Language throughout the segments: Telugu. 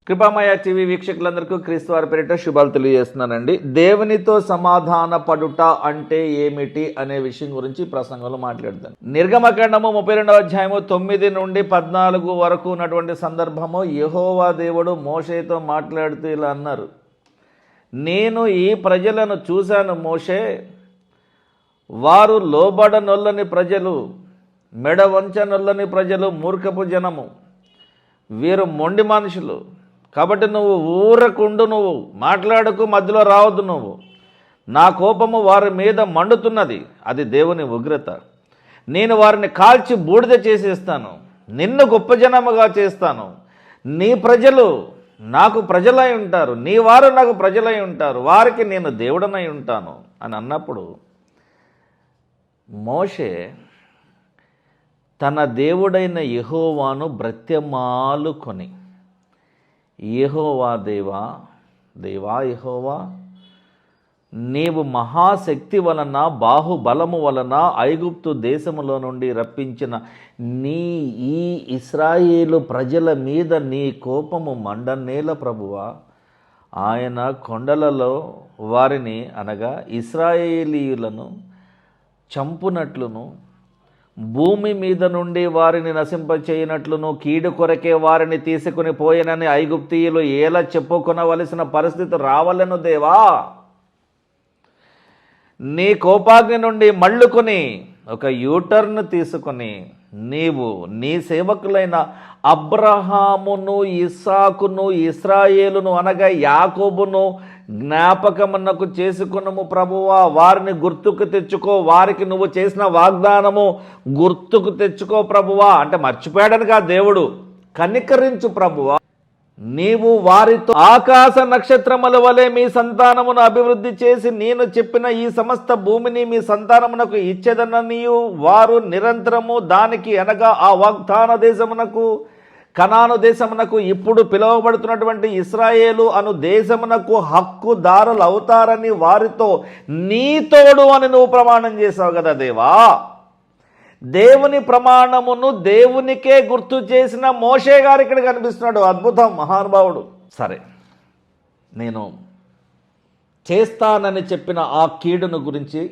కృపామయ టీవీ వీక్షకులందరికీ క్రీస్తు వారి పేరిట శుభాలు తెలియజేస్తున్నానండి. దేవునితో సమాధాన పడుట అంటే ఏమిటి అనే విషయం గురించి ప్రసంగంలో మాట్లాడతాను. నిర్గమకాండము 32వ అధ్యాయము 9 నుండి 14 వరకు ఉన్నటువంటి సందర్భము యెహోవా దేవుడు మోషేతో మాట్లాడుతూ ఇలా అన్నారు, నేను ఈ ప్రజలను చూశాను మోషే, వారు లోబడనొల్లని ప్రజలు, మెడ వంచనొల్లని ప్రజలు, మూర్ఖపు జనము, వీరు మొండి మనుషులు. కాబట్టి నువ్వు ఊరకుండు, నువ్వు మాట్లాడకు, మధ్యలో రావద్దు. నువ్వు నా కోపము వారి మీద మండుతున్నది, అది దేవుని ఉగ్రత. నేను వారిని కాల్చి బూడిద చేసేస్తాను, నిన్ను గొప్ప జనముగా చేస్తాను. నీ ప్రజలు నాకు ప్రజలై ఉంటారు, నీ వారు నాకు ప్రజలై ఉంటారు, వారికి నేను దేవుడనై ఉంటాను అని అన్నప్పుడు మోషే తన దేవుడైన యెహోవాను బ్రత్యమాలుకొని, యెహోవా దేవా, దేవా యెహోవా, నీవు మహాశక్తి వలన బాహుబలము వలన ఐగుప్తు దేశములో నుండి రప్పించిన నీ ఈ ఇశ్రాయేలు ప్రజల మీద నీ కోపము మండనేల ప్రభువా. ఆయన కొండలలో వారిని అనగా ఇశ్రాయేలీయులను చంపునట్లును, భూమి మీద నుండి వారిని నశింపచేయనట్లును, కీడు కొరకే వారిని తీసుకుని పోయినని ఐగుప్తీయులు ఎలా చెప్పుకొనవలసిన పరిస్థితి రావాలను దేవా. నీ కోపాగ్ని నుండి మళ్ళుకొని ఒక యూటర్న్ తీసుకొని నీవు నీ సేవకులైన అబ్రహామును, ఇస్సాకును, ఇశ్రాయేలును అనగా యాకోబును జ్ఞాపకమునకు చేసుకున్నాము ప్రభువా. వారిని గుర్తుకు తెచ్చుకో, వారికి నువ్వు చేసిన వాగ్దానము గుర్తుకు తెచ్చుకో ప్రభువా. అంటే మర్చిపోయాడని ఆ దేవుడు, కనికరించు ప్రభువా. నీవు వారితో ఆకాశ నక్షత్రముల వలె మీ సంతానమును అభివృద్ధి చేసి నేను చెప్పిన ఈ సమస్త భూమిని మీ సంతానమునకు ఇచ్చేదననియు వారు నిరంతరము దానికి అనగా ఆ వాగ్దాన దేశమునకు, కనాను దేశమునకు, ఇప్పుడు పిలువబడుతున్నటువంటి ఇశ్రాయేలు అను దేశమునకు హక్కుదారులు అవుతారని వారితో నీ తోడు అని నువ్వు ప్రమాణం చేసావు కదా దేవా. దేవుని ప్రమాణమును దేవునికే గుర్తు చేసిన మోషే గారు ఇక్కడ కనిపిస్తున్నాడు. అద్భుతం, మహానుభావుడు. సరే, నేను చేస్తానని చెప్పిన ఆ కీడును గురించి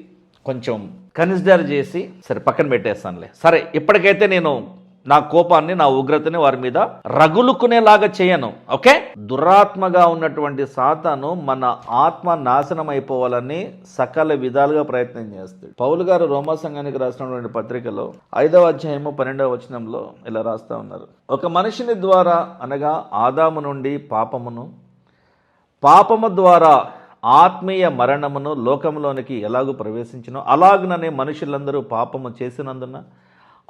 కొంచెం కన్సిడర్ చేసి సరే పక్కన పెట్టేస్తానులే. సరే, ఇప్పటికైతే నేను నా కోపాన్ని, నా ఉగ్రతని వారి మీద రగులుకునేలాగా చేయను. ఓకే, దురాత్మగా ఉన్నటువంటి సాతాను మన ఆత్మ నాశనం అయిపోవాలని సకల విధాలుగా ప్రయత్నం చేస్తాడు. పౌలు గారు రోమా సంఘానికి రాసినటువంటి పత్రికలో 5వ అధ్యాయము 12వ వచనంలో ఇలా రాస్తా ఉన్నారు, ఒక మనిషిని ద్వారా అనగా ఆదాము నుండి పాపము ద్వారా ఆత్మీయ మరణమును లోకంలోనికి ఎలాగూ ప్రవేశించినో అలాగుననే మనుషులందరూ పాపము చేసినందున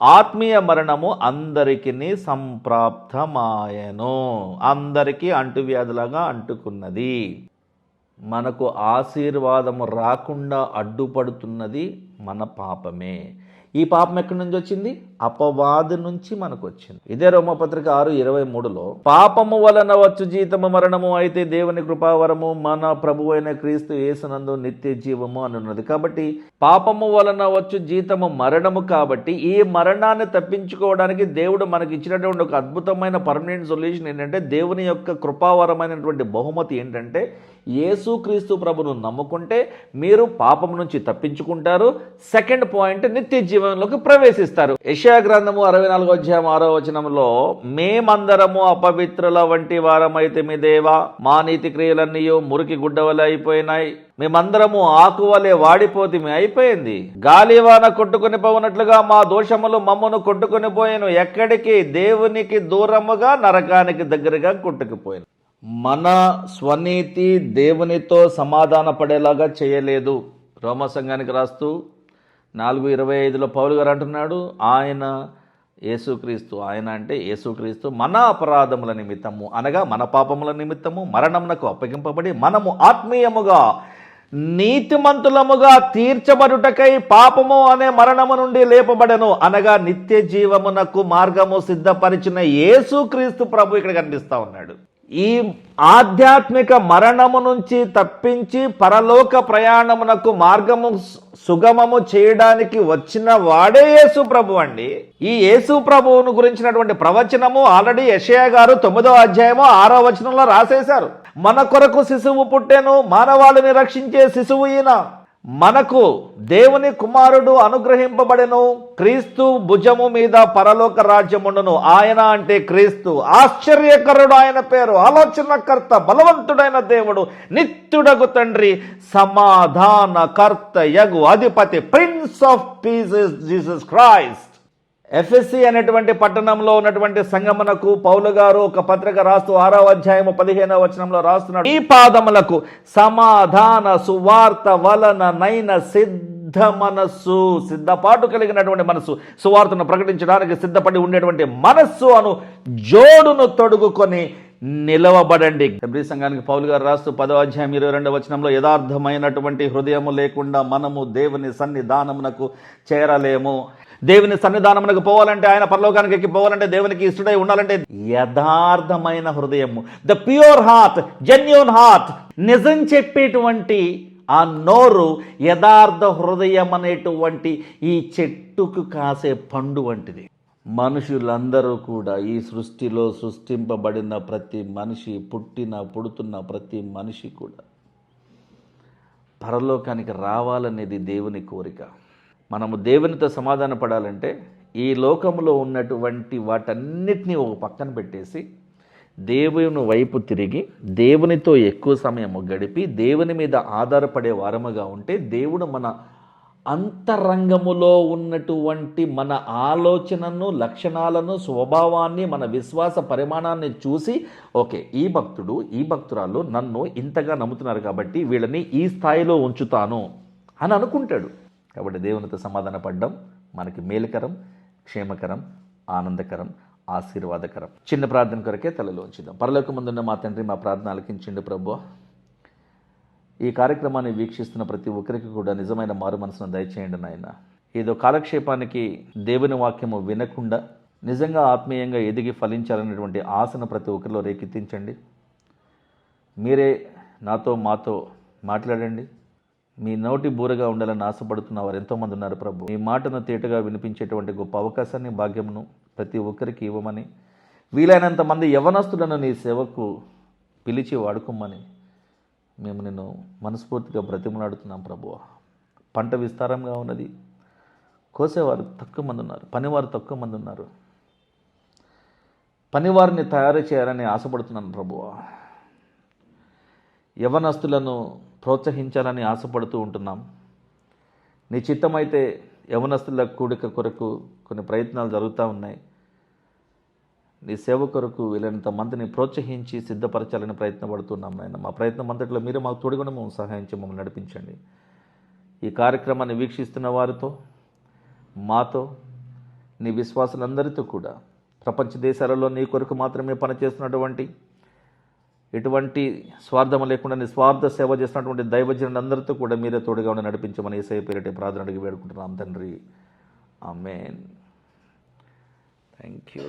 ఆత్మీయ మరణము అందరికీ సంప్రాప్తమాయను. అందరికీ అంటువ్యాధులాగా అంటుకున్నది. మనకు ఆశీర్వాదము రాకుండా అడ్డుపడుతున్నది మన పాపమే. ఈ పాపం ఎక్కడి నుంచి వచ్చింది? అపవాది నుంచి మనకు వచ్చింది. ఇదే రోమపత్రిక 6:23లో పాపము వలన వచ్చు జీతము మరణము, అయితే దేవుని కృపావరము మన ప్రభువు అయిన క్రీస్తు యేసునందు నిత్య జీవము అని ఉన్నది. కాబట్టి పాపము వలన వచ్చు జీతము మరణము. కాబట్టి ఈ మరణాన్ని తప్పించుకోవడానికి దేవుడు మనకి ఇచ్చినటువంటి ఒక అద్భుతమైన పర్మనెంట్ సొల్యూషన్ ఏంటంటే, దేవుని యొక్క కృపావరమైనటువంటి బహుమతి ఏంటంటే, యేసుక్రీస్తు ప్రభును నమ్ముకుంటే మీరు పాపం నుంచి తప్పించుకుంటారు. సెకండ్ పాయింట్, నిత్య జీవనంలోకి ప్రవేశిస్తారు. యెషయా గ్రంథము 64వ అధ్యాయం 6వ వచనంలో, మేమందరము అపవిత్రుల వంటి వారమైతే మీ దేవా, మా నీతి క్రియలన్నీ మురికి గుడ్డవలే అయిపోయినాయి, మేమందరము ఆకువలే వాడిపోతే అయిపోయింది, గాలివాన కొట్టుకుని పోనట్లుగా మా దోషములు మమ్మను కొట్టుకుని పోయాను, ఎక్కడికి? దేవునికి దూరముగా, నరకానికి దగ్గరగా కొట్టుకుపోయాను. మన స్వనీతి దేవునితో సమాధాన పడేలాగా చేయలేదు. రోమా సంఘానికి రాస్తూ 4:25లో పౌలు గారు అంటున్నాడు, ఆయన యేసుక్రీస్తు, ఆయన అంటే యేసుక్రీస్తు మన అపరాధముల నిమిత్తము అనగా మన పాపముల నిమిత్తము మరణమునకు అప్పగింపబడి మనము ఆత్మీయముగా నీతిమంతులముగా తీర్చబడుటకై పాపము అనే మరణము నుండి లేపబడను అనగా నిత్య జీవమునకు మార్గము సిద్ధపరిచిన యేసుక్రీస్తు ప్రభు ఇక్కడ కనిపిస్తా ఉన్నాడు. ఈ ఆధ్యాత్మిక మరణము నుంచి తప్పించి పరలోక ప్రయాణమునకు మార్గము సుగమము చేయడానికి వచ్చిన వాడే యేసు ప్రభు అండి. ఈ యేసు ప్రభువును గురించినటువంటి ప్రవచనము ఆల్రెడీ యెషయా గారు 9వ అధ్యాయము 6వ వచనంలో రాసేశారు. మన కొరకు శిశువు పుట్టెను, మానవాళిని రక్షించే శిశువు ఈయన. మనకు దేవుని కుమారుడు అనుగ్రహింపబడెను, క్రీస్తు భుజము మీద పరలోక రాజ్యముండును. ఆయన అంటే క్రీస్తు. ఆశ్చర్యకరుడు ఆయన పేరు, ఆలోచనకర్త, బలవంతుడైన దేవుడు, నిత్యుడగు తండ్రి, సమాధానకర్త యగు అధిపతి, prince of peace Jesus Christ. ఎఫెసీ అనేటువంటి పట్టణంలో ఉన్నటువంటి సంగమునకు పౌలు గారు ఒక పత్రిక రాస్తూ 6వ అధ్యాయము 15వ వచనంలో రాస్తున్నాడు, ఈ పాదములకు సమాధాన సువార్త వలన నైన సిద్ధ మనస్సు, సిద్ధపాటు కలిగినటువంటి మనస్సు, సువార్తను ప్రకటించడానికి సిద్ధపడి ఉండేటువంటి మనస్సు అను జోడును తొడుగుకొని నిలవబడండి. హెబ్రీ సంఘానికి పౌలు గారు రాస్తూ 10వ అధ్యాయం 22వ వచనంలో, యథార్థమైనటువంటి హృదయము లేకుండా మనము దేవుని సన్నిధానమునకు చేరలేము. దేవుని సన్నిధానమునకు పోవాలంటే, ఆయన పరలోకానికి ఎక్కిపోవాలంటే, దేవునికి ఇష్టడై ఉండాలంటే యథార్థమైన హృదయము, the pure heart, genuine heart, నిజం చెప్పేటువంటి ఆ నోరు, యథార్థ హృదయం అనేటువంటి ఈ చెట్టుకు కాసే పండు వంటిది. మనుషులందరూ కూడా ఈ సృష్టిలో సృష్టింపబడిన ప్రతి మనిషి, పుడుతున్న ప్రతి మనిషి కూడా పరలోకానికి రావాలనేది దేవుని కోరిక. మనము దేవునితో సమాధాన పడాలంటే ఈ లోకంలో ఉన్నటువంటి వాటన్నిటినీ ఒక పక్కన పెట్టేసి దేవుని వైపు తిరిగి దేవునితో ఎక్కువ సమయం గడిపి దేవుని మీద ఆధారపడే వారముగా ఉంటే దేవుడు మన అంతరంగములో ఉన్నటువంటి మన ఆలోచనను, లక్షణాలను, స్వభావాన్ని, మన విశ్వాస పరిమాణాన్ని చూసి, ఓకే, ఈ భక్తుడు, ఈ భక్తురాలు నన్ను ఇంతగా నమ్ముతున్నారు కాబట్టి వీళ్ళని ఈ స్థాయిలో ఉంచుతాను అని అనుకుంటాడు. కాబట్టి దేవునితో సమాధాన పడడం మనకి మేలుకరం, క్షేమకరం, ఆనందకరం, ఆశీర్వాదకరం. చిన్న ప్రార్థన కొరకే తలలో ఉంచుదాం. పరలోకమందున్న మా తండ్రి, మా ప్రార్థన ఆలకించండి ప్రభువా. ఈ కార్యక్రమాన్ని వీక్షిస్తున్న ప్రతి ఒక్కరికి కూడా నిజమైన మారు మనసును దయచేయండి నాయన. ఏదో కాలక్షేపానికి దేవుని వాక్యము వినకుండా నిజంగా ఆత్మీయంగా ఎదిగి ఫలించాలనేటువంటి ఆశను ప్రతి ఒక్కరిలో రేకెత్తించండి. మీరే నాతో మాతో మాట్లాడండి. మీ నోటి బూరగా ఉండాలని ఆశపడుతున్న వారు ఎంతోమంది ఉన్నారు ప్రభు. మీ మాటను తేటగా వినిపించేటువంటి గొప్ప అవకాశాన్ని, భాగ్యమును ప్రతి ఒక్కరికి ఇవ్వమని, వీలైనంత మంది యవనస్తులను నీ సేవకు పిలిచి వాడుకోమని మేము నిన్ను మనస్ఫూర్తిగా బ్రతిమలాడుతున్నాం ప్రభువా. పంట విస్తారంగా ఉన్నది, కోసేవారు తక్కువ మంది ఉన్నారు, పనివారు తక్కువ మంది ఉన్నారు. పనివారిని తయారు చేయాలని ఆశపడుతున్నాను ప్రభువా. యవనస్తులను ప్రోత్సహించాలని ఆశపడుతూ ఉంటున్నాం. నీ చిత్తమైతే యవనస్తుల కూడిక కొరకు కొన్ని ప్రయత్నాలు జరుగుతూ ఉన్నాయి. నీ సేవ కొరకు వీలైనంత మందిని ప్రోత్సహించి సిద్ధపరచాలని ప్రయత్నపడుతున్నాం నాయన. మా ప్రయత్నం అంతట్లో మీరే మాకు తోడుగా మమ్మల్ని సహాయించి మమ్మల్ని నడిపించండి. ఈ కార్యక్రమాన్ని వీక్షిస్తున్న వారితో, మాతో, నీ విశ్వాసులందరితో కూడా ప్రపంచ దేశాలలో నీ కొరకు మాత్రమే పనిచేస్తున్నటువంటి, ఎటువంటి స్వార్థం లేకుండా నిస్వార్థ సేవ చేస్తున్నటువంటి దైవజనులందరితో కూడా మీరే తోడుగా ఉండి నడిపించమని యేసయ్య పేరిట ప్రార్థన అడిగి వేడుకుంటున్నాం తండ్రి. ఆమేన్. Thank you.